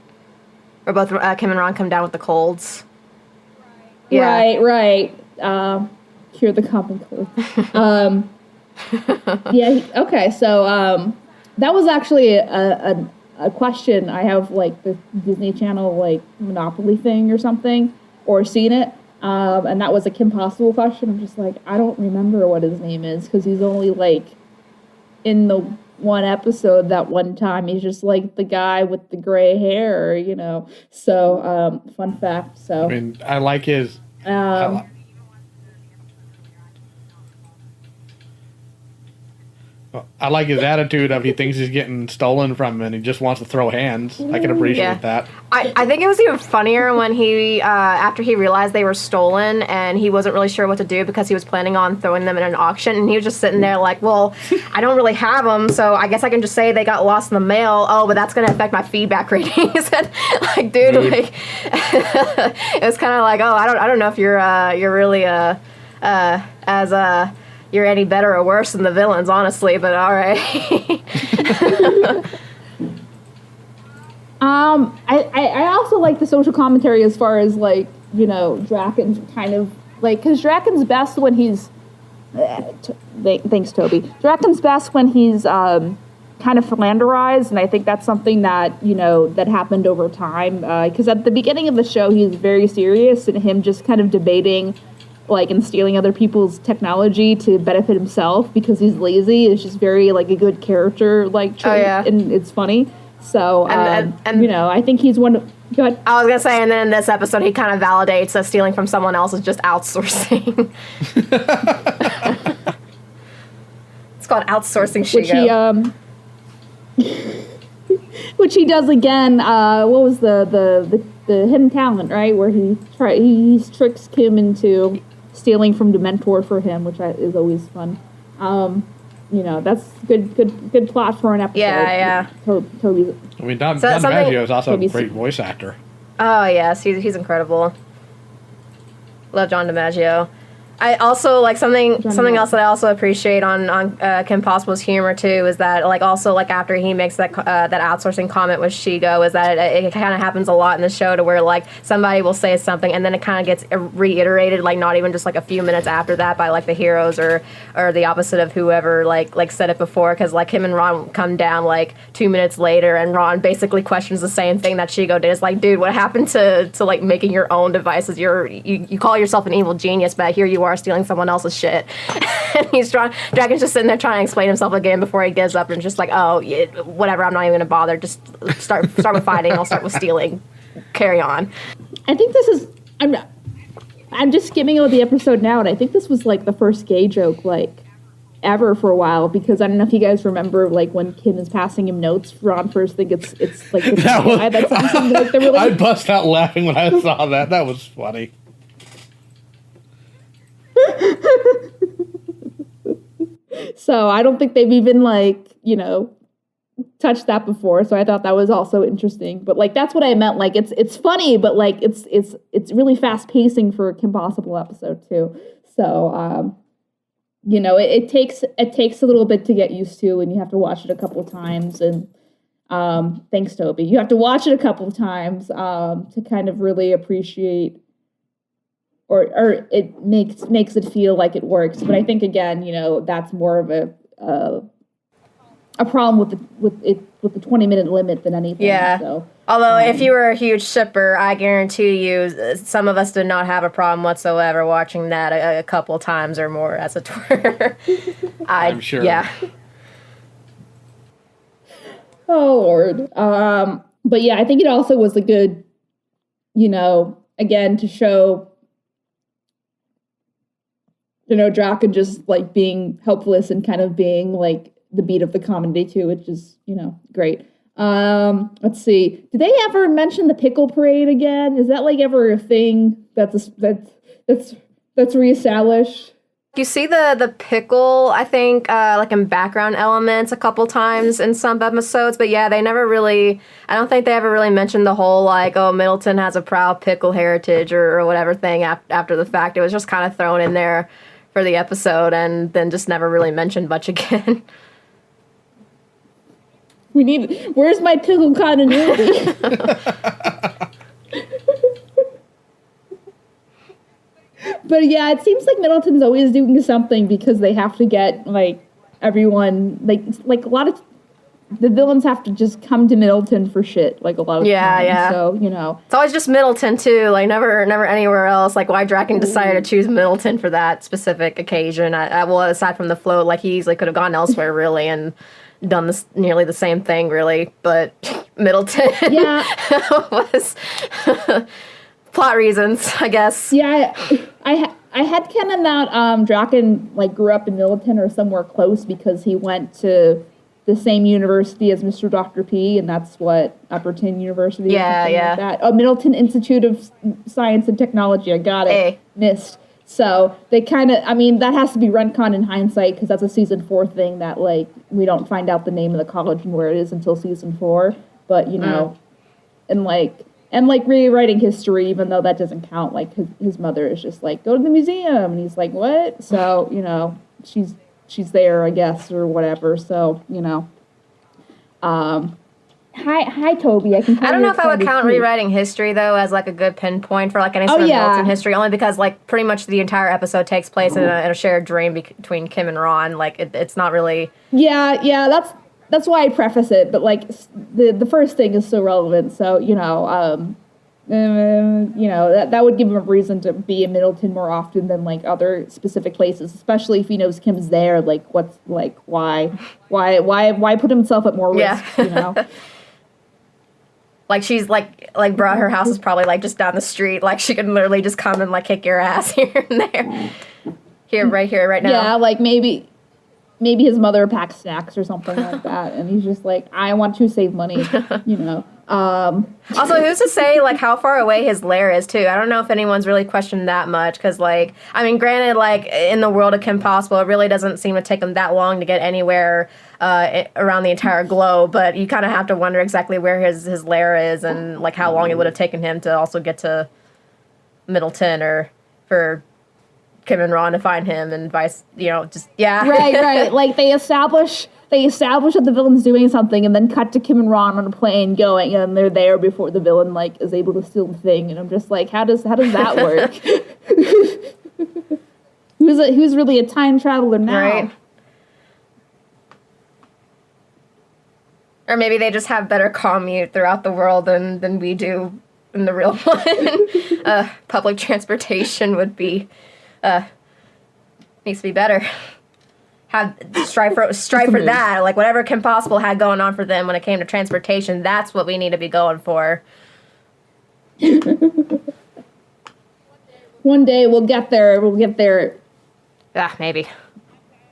where both Kim and Ron come down with the colds. Yeah. Right. Cure the common cold. Yeah. Okay. So that was actually a question I have, like the Disney Channel like Monopoly thing or something, or seen it. And that was a Kim Possible question. I'm just like, I don't remember what his name is because he's only like in the one episode that one time. He's just like the guy with the gray hair, you know. So fun fact. So I mean, I like his. I like his attitude of he thinks he's getting stolen from and he just wants to throw hands. I can appreciate that. I think it was even funnier when he, after he realized they were stolen and he wasn't really sure what to do because he was planning on throwing them in an auction, and he was just sitting there like, well, I don't really have them, so I guess I can just say they got lost in the mail. Oh, but that's going to affect my feedback ratings. And like, dude, like, it was kind of like, oh, I don't know if you're really you're any better or worse than the villains, honestly, but all right. I also like the social commentary as far as, like, you know, Draken's kind of, like, because Draken's best when he's, thanks, Toby. Draken's best when he's kind of philanderized, and I think that's something that, you know, that happened over time, because at the beginning of the show, he's very serious, and him just kind of debating, like, and stealing other people's technology to benefit himself because he's lazy. It's just very, like, a good character, like, trait, and it's funny. So, and you know, I think he's one of... Go ahead. I was going to say, and then in this episode, he kind of validates that stealing from someone else is just outsourcing. It's called outsourcing, Shigo. Which he does again. What was the hidden talent, right? Where he tricks Kim into stealing from Dementor for him, which is always fun. You know, that's good plot for an episode. Yeah. Toby. I mean, Don DiMaggio is also a great voice actor. Oh, yes, he's incredible. Love John DiMaggio. I also like something else that I also appreciate on Kim Possible's humor too is that, like, also, like, after he makes that outsourcing comment with Shigo, is that it kind of happens a lot in the show to where, like, somebody will say something and then it kind of gets reiterated, like, not even just like a few minutes after that by, like, the heroes or the opposite of whoever like said it before, because, like, him and Ron come down like 2 minutes later and Ron basically questions the same thing that Shigo did. It's like, dude, what happened to like making your own devices? You call yourself an evil genius, but here you are are stealing someone else's shit. And Dragon's just sitting there trying to explain himself again before he gives up and just like, oh, yeah, whatever, I'm not even gonna bother. Just start with fighting. I'll start with stealing. Carry on. I think this is. I'm just skimming over the episode now, and I think this was like the first gay joke like ever for a while, because I don't know if you guys remember like when Kim is passing him notes. Ron first think it's like the guy that's something like they're really. I bust out laughing when I saw that. That was funny. So I don't think they've even like touched that before. So I thought that was also interesting. But like that's what I meant. Like it's funny, but like it's really fast pacing for a Kim Possible episode too. So it takes a little bit to get used to, and you have to watch it a couple of times. And thanks, Toby. You have to watch it a couple of times to kind of really appreciate. Or it makes it feel like it works, but I think again, that's more of a problem with the 20-minute limit than anything. Yeah. So, although if you were a huge shipper, I guarantee you, some of us did not have a problem whatsoever watching that a couple times or more, as it were. I'm sure. Yeah. Oh Lord. But yeah, I think it also was a good, again to show. Draken just like being helpless and kind of being like the beat of the comedy too, which is, great. Let's see. Did they ever mention the pickle parade again? Is that like ever a thing that's reestablished? You see the pickle, I think, like in background elements a couple times in some episodes, but yeah, I don't think they ever really mentioned the whole like, oh, Middleton has a proud pickle heritage or whatever thing after the fact. It was just kind of thrown in there for the episode and then just never really mentioned much again. Where's my pickle continuity? But yeah, it seems like Middleton's always doing something because they have to get like everyone like a lot of the villains have to just come to Middleton for shit like a lot of times. Yeah. So it's always just Middleton too, like never anywhere else. Like why Draken decided to choose Middleton for that specific occasion. Well, aside from the float, like he easily could have gone elsewhere really and done nearly the same thing really, but Middleton was plot reasons, I guess. Yeah, I had canon that Draken like grew up in Middleton or somewhere close because he went to the same university as Mr. Dr. P, and that's what Upperton University. Yeah. Like that. Oh, Middleton Institute of Science and Technology. I got it. Hey. Missed. So they kind of, that has to be retcon in hindsight because that's a season 4 thing that like we don't find out the name of the college and where it is until season 4. But and rewriting history, even though that doesn't count. Like his mother is just like, go to the museum, and he's like, what? So she's there, I guess, or whatever. So Hi, Toby. I don't know if I would count rewriting history though as like a good pinpoint for like any sort of Middleton history, only because like pretty much the entire episode takes place in a shared dream between Kim and Ron. Like it's not really. Yeah. That's why I preface it, but like the first thing is so relevant. So that would give him a reason to be in Middleton more often than like other specific places, especially if he knows Kim's there. Like what's like why put himself at more risk? Like she's like brought her house is probably like just down the street. Like she can literally just come and like kick your ass here and there. Right here, right now. Yeah, like maybe his mother packs snacks or something like that, and he's just like, I want to save money, Also, who's to say like how far away his lair is too? I don't know if anyone's really questioned that much because like granted, like in the world of Kim Possible, it really doesn't seem to take him that long to get anywhere around the entire globe. But you kind of have to wonder exactly where his lair is and like how long it would have taken him to also get to Middleton or for Kim and Ron to find him and vice, Right. Like they establish that the villain's doing something and then cut to Kim and Ron on a plane going, and they're there before the villain like is able to steal the thing, and I'm just like, how does that work? Who's really a time traveler now? Right. Or maybe they just have better commute throughout the world than we do in the real one. Public transportation would be Needs to be better. Have strive for that. Like whatever Kim Possible had going on for them when it came to transportation, that's what we need to be going for. One day we'll get there. We'll get there. Yeah, maybe.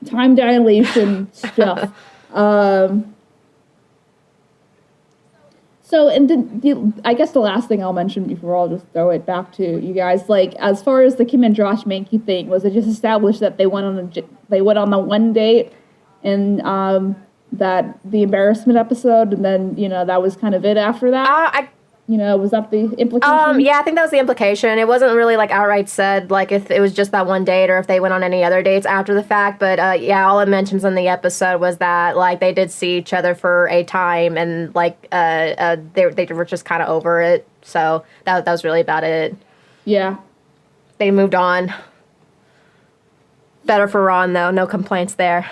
Time dilation stuff. So, and I guess the last thing I'll mention before I'll just throw it back to you guys, like as far as the Kim and Josh Mankey thing, was it just established that they went on the one date, and that the embarrassment episode, and then that was kind of it after that? Was that the implication? Yeah, I think that was the implication. It wasn't really like outright said, like if it was just that one date or if they went on any other dates after the fact. But yeah, all it mentions in the episode was that like they did see each other for a time, and like they were just kind of over it. So that was really about it. Yeah, they moved on. Better for Ron though, no complaints there.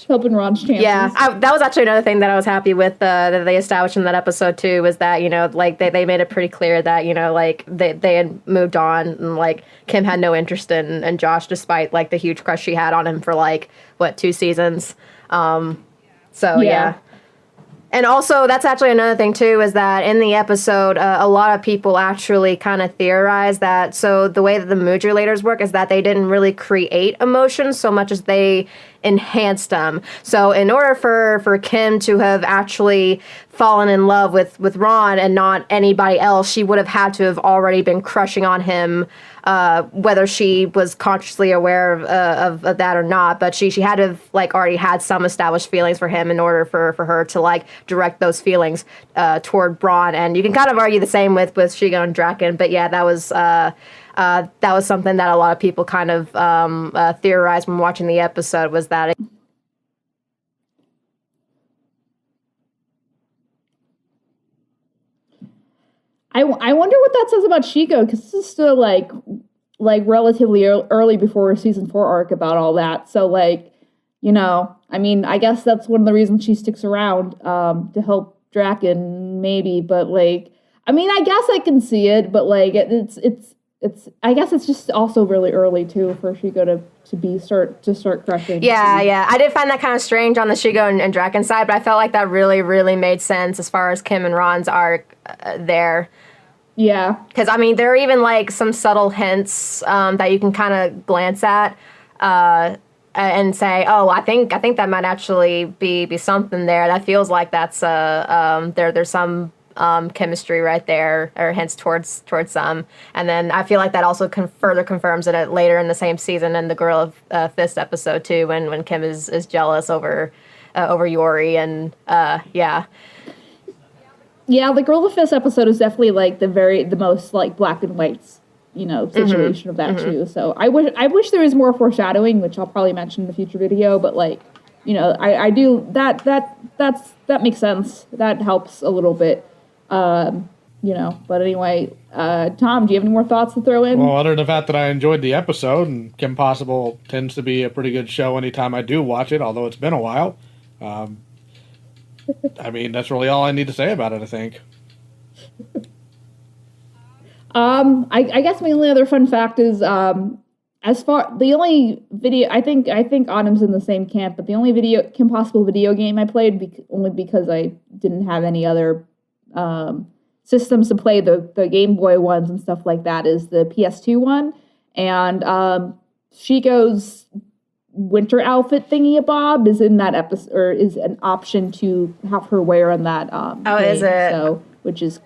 Helping Ron's chances. Yeah, that was actually another thing that I was happy with that they established in that episode too, was that like they made it pretty clear that like they had moved on, and like Kim had no interest in Josh, despite like the huge crush she had on him for like 2 seasons. So yeah. And also, that's actually another thing, too, is that in the episode, a lot of people actually kind of theorize that, so the way that the modulators work is that they didn't really create emotions so much as they enhanced them. So in order for Kim to have actually fallen in love with Ron and not anybody else, she would have had to have already been crushing on him, whether she was consciously aware of that or not. But she had to have like already had some established feelings for him in order for her to like direct those feelings toward Ron. And you can kind of argue the same with Shigo and Draken. But yeah, that was something that a lot of people kind of theorized when watching the episode, was that I wonder what that says about Shigo, because this is still like relatively early before her season 4 arc about all that. So like, I mean, I guess that's one of the reasons she sticks around to help Draken, maybe. But like, I mean, I guess I can see it, but like, it's I guess it's just also really early too for Shigo to start crushing. Yeah. I did find that kind of strange on the Shigo and Draken side, but I felt like that really, really made sense as far as Kim and Ron's arc there. Yeah. Because, I mean, there are even, like, some subtle hints that you can kind of glance at and say, oh, I think that might actually be something there. That feels like that's, there's some chemistry right there, or hints towards some. And then I feel like that also further confirms it later in the same season in the Girl of Fist episode, too, when Kim is jealous over Yori, and, yeah. Yeah, the Girl of Fist episode is definitely like the most like black and white, situation of that too. So I wish there was more foreshadowing, which I'll probably mention in the future video. But like, I do that makes sense. That helps a little bit, But anyway, Tom, do you have any more thoughts to throw in? Well, other than the fact that I enjoyed the episode, and Kim Possible tends to be a pretty good show anytime I do watch it, although it's been a while. I mean, that's really all I need to say about it, I think. I guess my only other fun fact is, the only video, I think Autumn's in the same camp, but the only Kim Possible video game I played, only because I didn't have any other, systems to play the Game Boy ones and stuff like that, is the PS2 one. And, Shigo's winter outfit thingy-a-bob is in that episode, or is an option to have her wear on that game, is it? So, which is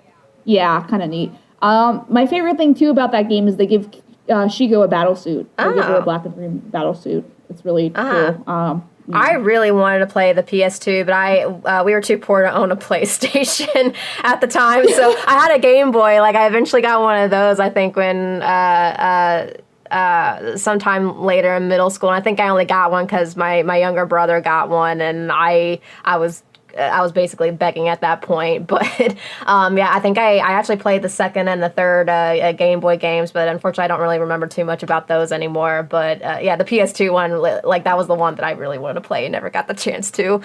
kind of neat. My favorite thing too about that game is they give Shigo a battle suit. They give her a black and green battle suit. It's really cool. I really wanted to play the PS2, but we were too poor to own a PlayStation at the time. So I had a Game Boy. Like I eventually got one of those, I think, when sometime later in middle school. And I think I only got one because my younger brother got one, and I was basically begging at that point. But I think I actually played the second and the third Game Boy games, but unfortunately I don't really remember too much about those anymore. But the PS2 one, like that was the one that I really wanted to play and never got the chance to.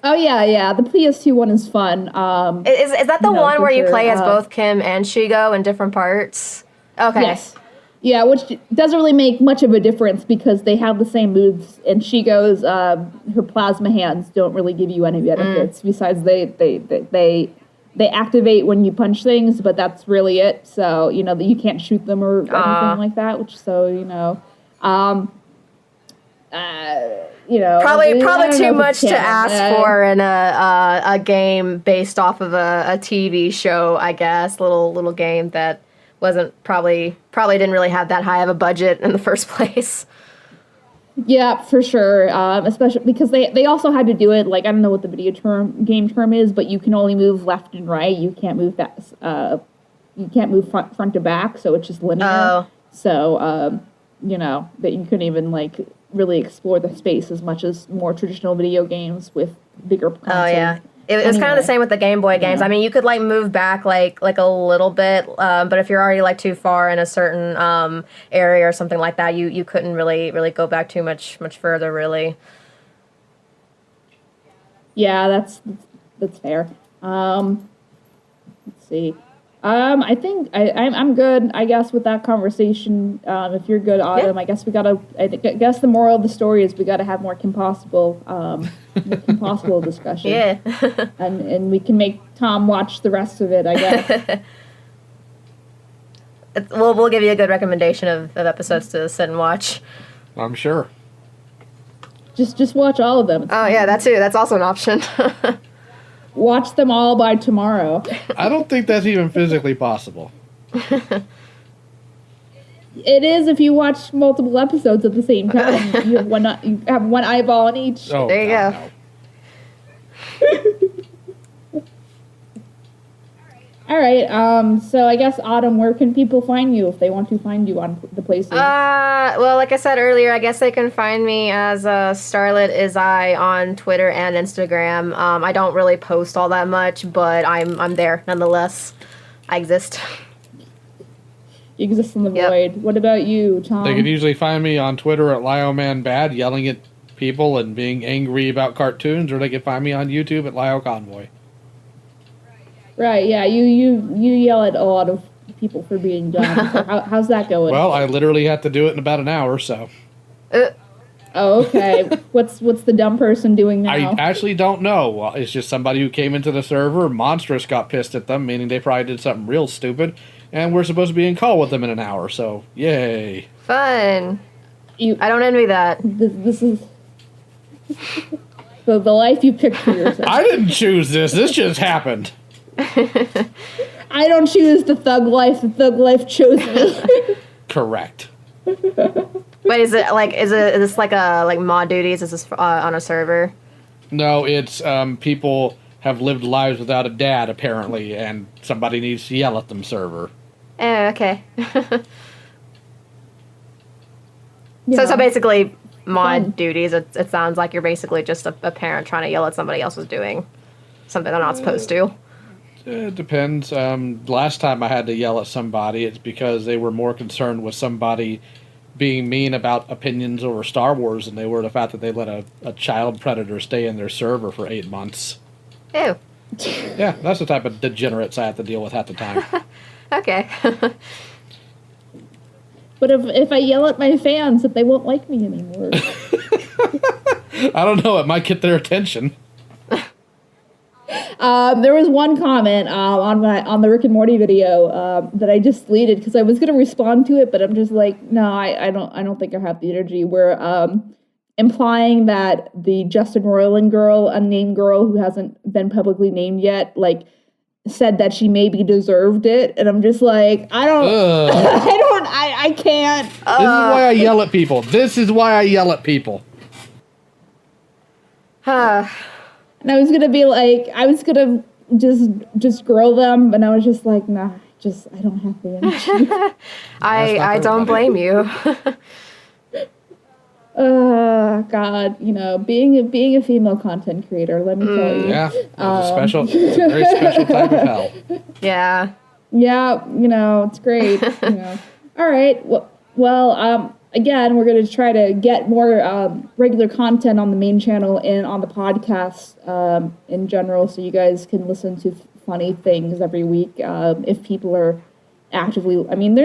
Oh yeah. The PS2 one is fun. Is that the No, one for where you sure. play as both Kim and Shigo in different parts? Okay. Yes. Yeah, which doesn't really make much of a difference because they have the same moves, and she goes, her plasma hands don't really give you any benefits besides they activate when you punch things, but that's really it. So you can't shoot them or anything like that. Which Probably I don't know too if much it's to canon. ask for in a game based off of a TV show, I guess. Little game that wasn't probably didn't really have that high of a budget in the first place. Yeah, for sure. Especially because they also had to do it, like, I don't know what the game term is, but you can only move left and right. You can't move you can't move front to back, so it's just linear. Oh. So that you couldn't even like really explore the space as much as more traditional video games with bigger consoles. Oh yeah, it was kind of the same with the Game Boy games. Yeah. I mean, you could like move back like a little bit, but if you're already like too far in a certain area or something like that, you couldn't really go back too much further, really. Yeah, that's fair. Let's see. I think I'm good. I guess with that conversation, if you're good, Autumn, Yeah. I guess I guess the moral of the story is we gotta have more Kim Possible, discussion. Yeah. and we can make Tom watch the rest of it. I guess. We'll give you a good recommendation of episodes to sit and watch. I'm sure. just watch all of them. Oh yeah, that too. That's also an option. Watch them all by tomorrow. I don't think that's even physically possible. It is if you watch multiple episodes at the same time. You have one eyeball on each. Oh, There you God, go. no. All right. So I guess Autumn, where can people find you if they want to find you on the places? Well, like I said earlier, I guess they can find me as Starlet is I on Twitter and Instagram. I don't really post all that much, but I'm there nonetheless. I exist. You exist in the Yep. void. What about you, Tom? They can usually find me on Twitter at LioManBad, yelling at people and being angry about cartoons, or they can find me on YouTube at Lio Convoy. Right. Yeah. You yell at a lot of people for being dumb. So how's that going? Well, I literally have to do it in about an hour, so Oh, okay. What's the dumb person doing now? I actually don't know. Well, it's just somebody who came into the server. Monstrous got pissed at them, meaning they probably did something real stupid, and we're supposed to be in call with them in an hour. So yay! Fun. You- I don't envy that. This is the life you picked for yourself. I didn't choose this. This just happened. I don't choose the thug life. The thug life chose me. Correct. But is this like mod duties? Is this on a server? No, it's people have lived lives without a dad apparently, and somebody needs to yell at them. Server. Oh, okay. Yeah. So basically, mod Fun. duties. It sounds like you're basically just a parent trying to yell at somebody else who's doing something they're not supposed to. It depends. Last time I had to yell at somebody, it's because they were more concerned with somebody being mean about opinions over Star Wars than they were the fact that they let a child predator stay in their server for 8 months. Ew. Yeah, that's the type of degenerates I have to deal with at the time. Okay. But if I yell at my fans, that they won't like me anymore. I don't know. It might get their attention. There was one comment on the Rick and Morty video that I just deleted because I was gonna respond to it, but I'm just like, no, I don't think I have the energy. Where implying that the Justin Roiland girl, unnamed girl who hasn't been publicly named yet, like said that she maybe deserved it, and I'm just like, I don't, Ugh. I can't. This is why I yell at people. This is why I yell at people. And I was gonna be like, I was gonna just grill them, and I was just like, nah, I don't have the energy. I don't blame you. God, being a female content creator, let me tell you. Yeah, it's a very special type of hell. Yeah. Yeah, it's great. All right. Well, again, we're going to try to get more regular content on the main channel and on the podcast in general, so you guys can listen to funny things every week. If people are actively, I mean,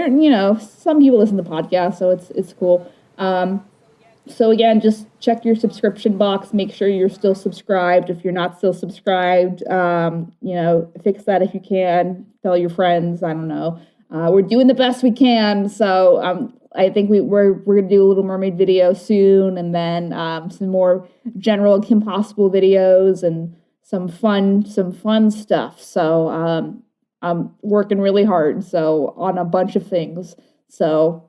some people listen to podcasts, so it's cool. So again, just check your subscription box. Make sure you're still subscribed. If you're not still subscribed, fix that if you can. Tell your friends. I don't know. We're doing the best we can. So I think we're gonna do a Little Mermaid video soon, and then some more general Kim Possible videos and some fun stuff. So I'm working really hard. So on a bunch of things. So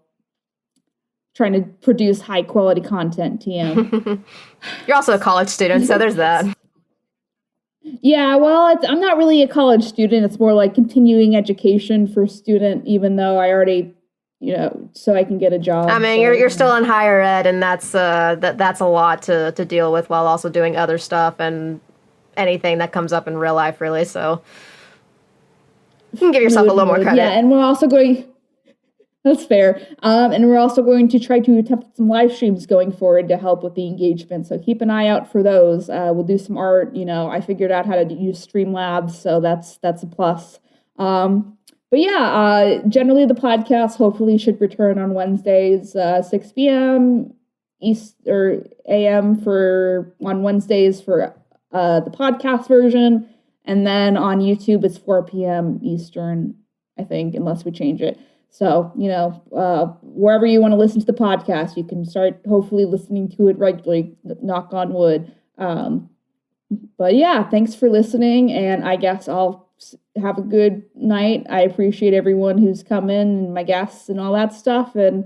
trying to produce high quality content, TM. You're also a college student, so there's that. Yeah, well, I'm not really a college student. It's more like continuing education for student, even though I already, so I can get a job. I mean, you're still in higher ed, and that's a lot to deal with while also doing other stuff and anything that comes up in real life, really. So you can give yourself a little more credit. Yeah, and we're also going. That's fair. And we're also going to try to attempt some live streams going forward to help with the engagement. So keep an eye out for those. We'll do some art. I figured out how to use Streamlabs, so that's a plus. But yeah, generally the podcast hopefully should return on Wednesdays, 6 p.m. East or a.m. on Wednesdays for the podcast version, and then on YouTube it's 4 p.m. Eastern, I think, unless we change it. So, wherever you want to listen to the podcast, you can start hopefully listening to it regularly, knock on wood. But yeah, thanks for listening, and I guess I'll have a good night. I appreciate everyone who's come in and my guests and all that stuff, and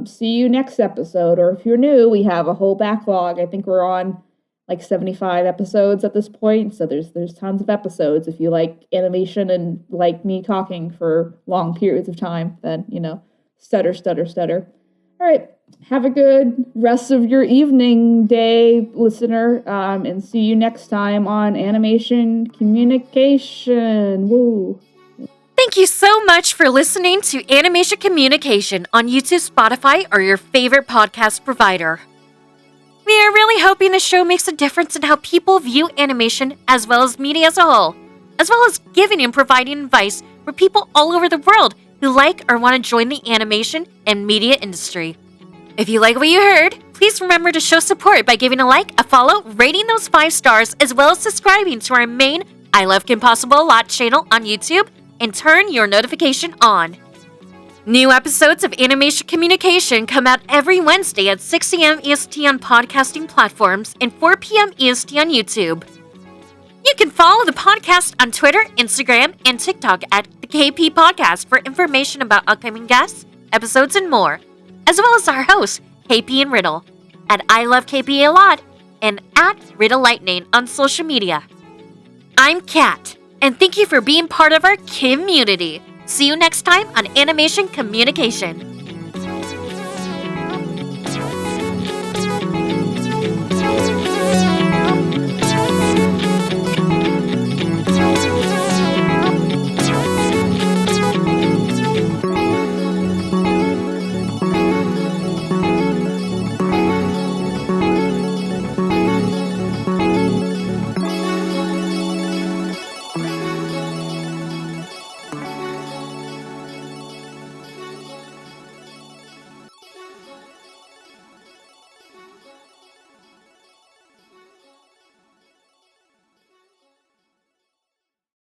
see you next episode. Or if you're new, we have a whole backlog. I think we're on like 75 episodes at this point, so there's tons of episodes. If you like animation and like me talking for long periods of time, then stutter. All right, have a good rest of your evening, day, listener, and see you next time on Animation Communication. Woo! Thank you so much for listening to Animation Communication on YouTube, Spotify, or your favorite podcast provider. We are really hoping the show makes a difference in how people view animation as well as media as a whole, as well as giving and providing advice for people all over the world who like or want to join the animation and media industry. If you like what you heard, please remember to show support by giving a like, a follow, rating those 5 stars, as well as subscribing to our main I Love Kim Possible a Lot channel on YouTube, and turn your notification on. New episodes of Animation Communication come out every Wednesday at 6 a.m. EST on podcasting platforms and 4 p.m. EST on YouTube. You can follow the podcast on Twitter, Instagram, and TikTok at the KP Podcast for information about upcoming guests, episodes, and more, as well as our hosts, KP and Riddle, at I Love KP a Lot and at Riddle Lightning on social media. I'm Kat, and thank you for being part of our community. See you next time on Animation Communication.